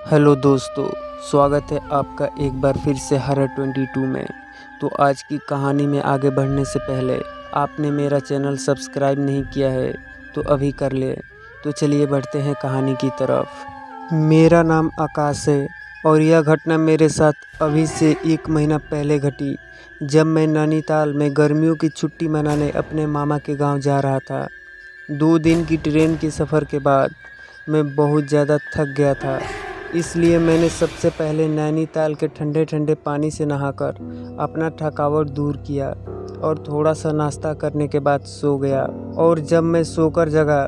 Hello दोस्तों, स्वागत है आपका एक बार फिर से हॉरर 22 में। तो आज की कहानी में आगे बढ़ने से पहले आपने मेरा चैनल सब्सक्राइब नहीं किया है तो अभी कर ले। तो चलिए बढ़ते हैं कहानी की तरफ। मेरा नाम आकाश है और यह घटना मेरे साथ अभी से 1 महीना पहले घटी, जब मैं नैनीताल में गर्मियों की छुट्टी मनाने अपने मामा के गांव जा रहा था। 2 दिन की ट्रेन के सफ़र के बाद मैं बहुत ज़्यादा थक गया था, इसलिए मैंने सबसे पहले नैनीताल के ठंडे ठंडे पानी से नहाकर अपना थकावट दूर किया और थोड़ा सा नाश्ता करने के बाद सो गया। और जब मैं सोकर जगा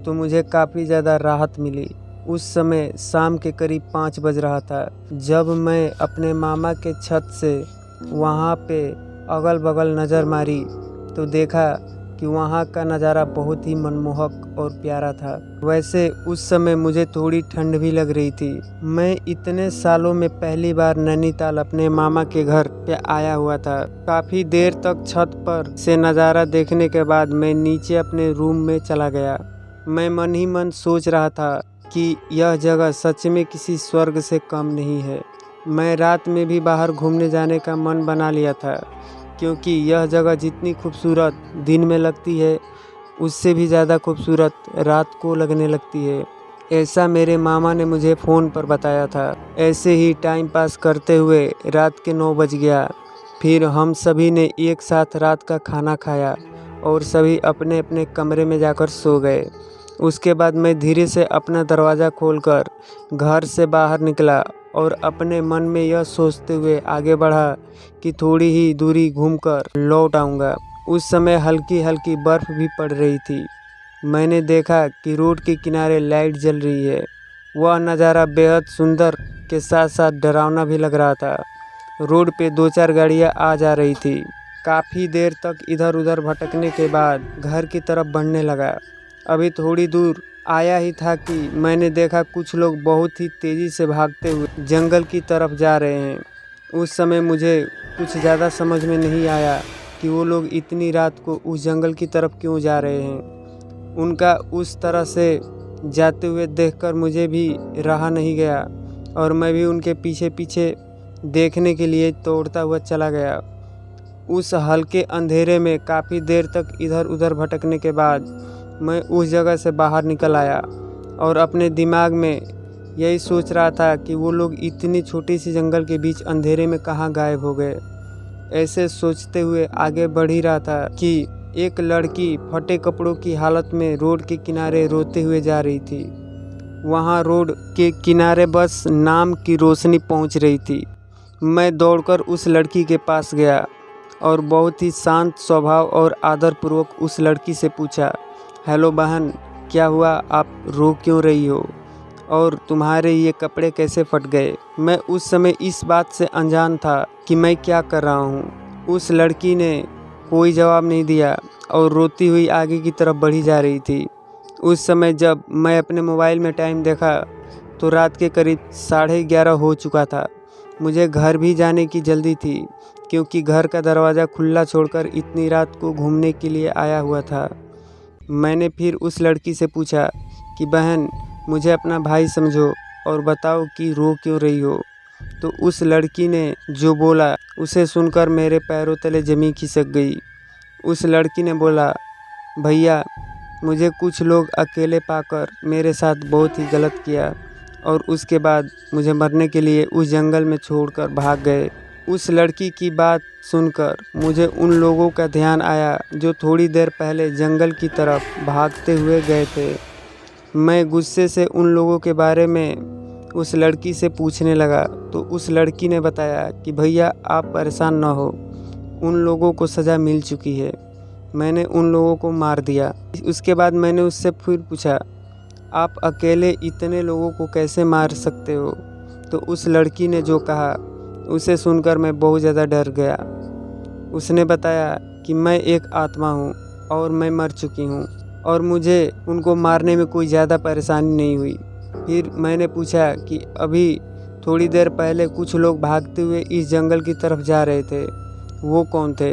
तो मुझे काफ़ी ज़्यादा राहत मिली। उस समय शाम के करीब 5 बज रहा था जब मैं अपने मामा के छत से वहाँ पे अगल बगल नज़र मारी तो देखा कि वहाँ का नज़ारा बहुत ही मनमोहक और प्यारा था। वैसे उस समय मुझे थोड़ी ठंड भी लग रही थी। मैं इतने सालों में पहली बार नैनीताल अपने मामा के घर पे आया हुआ था। काफ़ी देर तक छत पर से नज़ारा देखने के बाद मैं नीचे अपने रूम में चला गया। मैं मन ही मन सोच रहा था कि यह जगह सच में किसी स्वर्ग से कम नहीं है। मैं रात में भी बाहर घूमने जाने का मन बना लिया था, क्योंकि यह जगह जितनी खूबसूरत दिन में लगती है उससे भी ज़्यादा खूबसूरत रात को लगने लगती है। ऐसा मेरे मामा ने मुझे फ़ोन पर बताया था। ऐसे ही टाइम पास करते हुए रात के 9 बज गया। फिर हम सभी ने एक साथ रात का खाना खाया और सभी अपने अपने कमरे में जाकर सो गए। उसके बाद मैं धीरे से अपना दरवाज़ा खोलकर घर से बाहर निकला और अपने मन में यह सोचते हुए आगे बढ़ा कि थोड़ी ही दूरी घूमकर लौट आऊँगा। उस समय हल्की हल्की बर्फ़ भी पड़ रही थी। मैंने देखा कि रोड के किनारे लाइट जल रही है। वह नज़ारा बेहद सुंदर के साथ साथ डरावना भी लग रहा था। रोड पे 2-4 गाड़ियाँ आ जा रही थी। काफ़ी देर तक इधर उधर भटकने के बाद घर की तरफ बढ़ने लगा। अभी थोड़ी दूर आया ही था कि मैंने देखा कुछ लोग बहुत ही तेज़ी से भागते हुए जंगल की तरफ जा रहे हैं। उस समय मुझे कुछ ज़्यादा समझ में नहीं आया कि वो लोग इतनी रात को उस जंगल की तरफ क्यों जा रहे हैं। उनका उस तरह से जाते हुए देखकर मुझे भी रहा नहीं गया और मैं भी उनके पीछे पीछे देखने के लिए दौड़ता हुआ चला गया। उस हल्के अंधेरे में काफ़ी देर तक इधर उधर भटकने के बाद मैं उस जगह से बाहर निकल आया और अपने दिमाग में यही सोच रहा था कि वो लोग इतनी छोटी सी जंगल के बीच अंधेरे में कहाँ गायब हो गए। ऐसे सोचते हुए आगे बढ़ ही रहा था कि एक लड़की फटे कपड़ों की हालत में रोड के किनारे रोते हुए जा रही थी। वहाँ रोड के किनारे बस नाम की रोशनी पहुँच रही थी। मैं दौड़कर उस लड़की के पास गया और बहुत ही शांत स्वभाव और आदरपूर्वक उस लड़की से पूछा, हेलो बहन, क्या हुआ, आप रो क्यों रही हो और तुम्हारे ये कपड़े कैसे फट गए। मैं उस समय इस बात से अनजान था कि मैं क्या कर रहा हूँ। उस लड़की ने कोई जवाब नहीं दिया और रोती हुई आगे की तरफ बढ़ी जा रही थी। उस समय जब मैं अपने मोबाइल में टाइम देखा तो रात के करीब 11:30 हो चुका था। मुझे घर भी जाने की जल्दी थी, क्योंकि घर का दरवाज़ा खुला छोड़कर इतनी रात को घूमने के लिए आया हुआ था। मैंने फिर उस लड़की से पूछा कि बहन, मुझे अपना भाई समझो और बताओ कि रो क्यों रही हो। तो उस लड़की ने जो बोला उसे सुनकर मेरे पैरों तले ज़मीन खिसक गई। उस लड़की ने बोला, भैया, मुझे कुछ लोग अकेले पाकर मेरे साथ बहुत ही गलत किया और उसके बाद मुझे मरने के लिए उस जंगल में छोड़कर भाग गए। उस लड़की की बात सुनकर मुझे उन लोगों का ध्यान आया जो थोड़ी देर पहले जंगल की तरफ भागते हुए गए थे। मैं गुस्से से उन लोगों के बारे में उस लड़की से पूछने लगा तो उस लड़की ने बताया कि भैया, आप परेशान न हो, उन लोगों को सज़ा मिल चुकी है, मैंने उन लोगों को मार दिया। उसके बाद मैंने उससे फिर पूछा, आप अकेले इतने लोगों को कैसे मार सकते हो। तो उस लड़की ने जो कहा उसे सुनकर मैं बहुत ज़्यादा डर गया। उसने बताया कि मैं एक आत्मा हूँ और मैं मर चुकी हूँ और मुझे उनको मारने में कोई ज़्यादा परेशानी नहीं हुई। फिर मैंने पूछा कि अभी थोड़ी देर पहले कुछ लोग भागते हुए इस जंगल की तरफ जा रहे थे, वो कौन थे।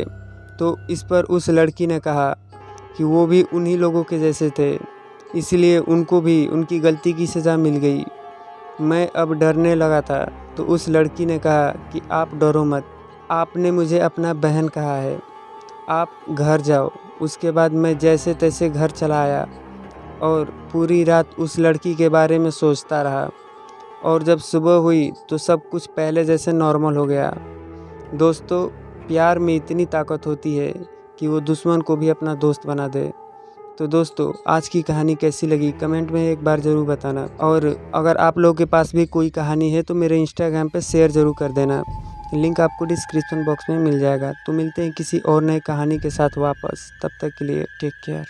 तो इस पर उस लड़की ने कहा कि वो भी उन्हीं लोगों के जैसे थे, इसलिए उनको भी उनकी गलती की सज़ा मिल गई। मैं अब डरने लगा था तो उस लड़की ने कहा कि आप डरो मत, आपने मुझे अपना बहन कहा है, आप घर जाओ। उसके बाद मैं जैसे तैसे घर चला आया और पूरी रात उस लड़की के बारे में सोचता रहा। और जब सुबह हुई तो सब कुछ पहले जैसे नॉर्मल हो गया। दोस्तों, प्यार में इतनी ताकत होती है कि वो दुश्मन को भी अपना दोस्त बना दे। तो दोस्तों, आज की कहानी कैसी लगी कमेंट में एक बार ज़रूर बताना। और अगर आप लोगों के पास भी कोई कहानी है तो मेरे इंस्टाग्राम पे शेयर ज़रूर कर देना। लिंक आपको डिस्क्रिप्शन बॉक्स में मिल जाएगा। तो मिलते हैं किसी और नई कहानी के साथ वापस। तब तक के लिए टेक केयर।